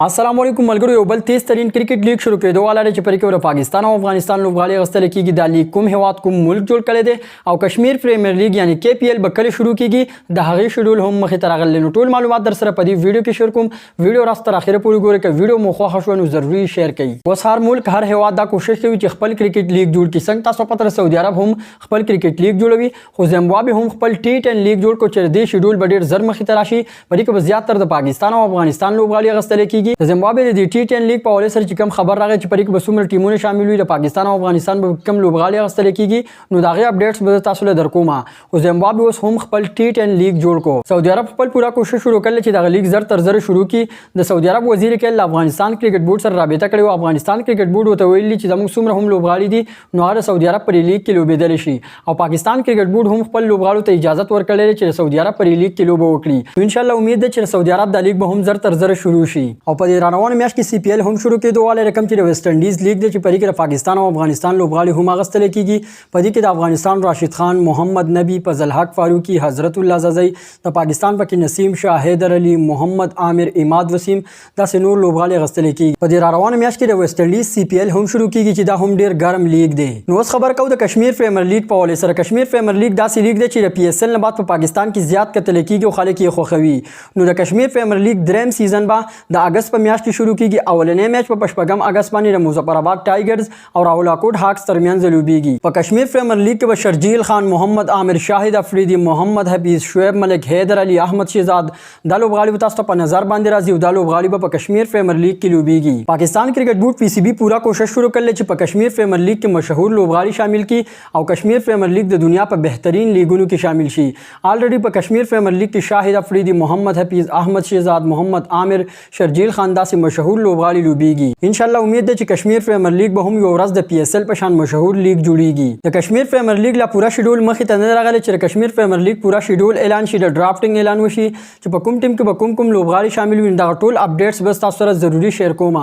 السلام علیکم ملګرو یو بل تیز ترین کرکټ لیگ شروع کېدو والا دی چې پرې کې پاکستان او افغانستان لوبغاړي غستل کېږي دا لیگ کوم هواد کوم ملک جوړ کړی دی او کشمیر پریمیر لیگ یعنی KPL به کله شروع کېږي د هغې شیډول هم مخې ته راغلی نو ټول معلومات در سره په دې ویډیو کې شیر کوم ویډیو راست تر اخره پورې ګورئ که ویډیو مو خوښه شوه نو ضروري شیر کړئ اوس هر ملک هر هواد دا کوشش کوي چې خپل کرکټ لیگ جوړ کړي څنګه تاسو پته سعودي عرب هم خپل کرکټ لیگ جوړوي خو زیمبابوې هم خپل T10 لیگ جوړ کړ چې دې شیډول به ډېر زر مخې ته راشي په دې کې به زیاتره د پاکستان او افغانستان لوبغاړي غستل کېږي د زیمبابوې د T10 لیگ په حواله سره چې کوم خبر راغی چې پرې کې به څومره ټیمونه شامل وي د پاکستان او افغانستان به کوم لوبغاړي اخیستل کېږي نو د هغې اپډیټس به تاسو له درکوم خو زیمبابوې اوس هم خپل T10 لیگ جوړ کړو سعودي عرب خپل پوره کوشش شروع کړل چې دغه لیگ زر تر زر شروع کړي د سعودي عرب وزیر کېل افغانستان کرکټ بورډ سره رابطه کړې وه افغانستان کرکټ بورډ ورته ویلي چې زموږ څومره هم لوبغاړي دي نو هغه د سعودي عرب په لیگ کې لوبېدلی شي او پاکستان کرکټ بورډ هم خپل لوبغاړو ته اجازه ورکړې چې د سعودي عرب په لیگ کې لوبه وکړي نو انشاءالله امید ده چې د سعودي عرب د لیگ به هم زر تر زر شروع شي او په دې راروانه میاشت کې CPL هم شروع کېدو والی رقم چې د ویسټ انډیز لیگ دی چې په دې کې د پاکستان او افغانستان لوبغاړي هم اخیستل کېږي په دې کې د افغانستان راشد خان محمد نبی فضل حق فاروقي حضرت الله زازی د پاکستان پکې نسیم شاه حیدر علي محمد عامر اماد وسیم داسې نور لوبغاړي اخیستل کېږي په دې راروانه میاشت کې د ویسټ انډیز CPL هم شروع کېږي چې دا هم ډېر ګرم لیگ دی نو اوس خبر کوو د کشمیر پریمیر لیگ په حوالې سره کشمیر پریمیر لیگ داسې لیگ دی چې د PSL نه بعد په پاکستان کې زیات کتل کېږي او خلک یې خوښوي نو د کشمیر پریمیر لیگ دریم سیزن به د اګست په میاشت کې شروع کېږي اولنی میچ په 15 اګست باندې د مظفرآباد ټایګرز او راولاکوټ هاکس ترمنځ لوبېږي په کشمیر پریمیر لیگ کې به شرجیل خان محمد عامر شاهد افریدي محمد حفیظ شعیب ملک حیدر علي احمد شهزاد دا لوبغاړي به تاسو ته په نظر باندې راځي او دا لوبغاړي به په کشمیر پریمیر لیگ کې لوبېږي پاکستان کرکټ بورډ PCB پورا کوشش شروع کړل چې په کشمیر پریمیر لیگ کې مشهور لوبغاړي شامل کړي او کشمیر پریمیر لیگ د دنیا په بهترین لیګونو کې شامل شي آلریډي په کشمیر پریمیر لیگ کې شاهد افریدي محمد حفیظ احمد شهزاد محمد عامر شرجیل خان داسې مشهور لوبغاړي لوبېږي انشاءالله امید ده چې کشمیر پریمیر لیگ به هم یو ورځ د PSL په شان مشهور لیگ جوړیږي د کشمیر پریمیر لیگ لا پورا شیډول مخې ته نه راغلی چې د کشمیر پریمیر لیگ پورا شیډول اعلان شي د ډرافټینګ اعلان وشي چې په کوم ټیم کې به کوم لوبغاړي شامل وي دغه ټول اپډیټس به تاسو سره ضروري شیر کوم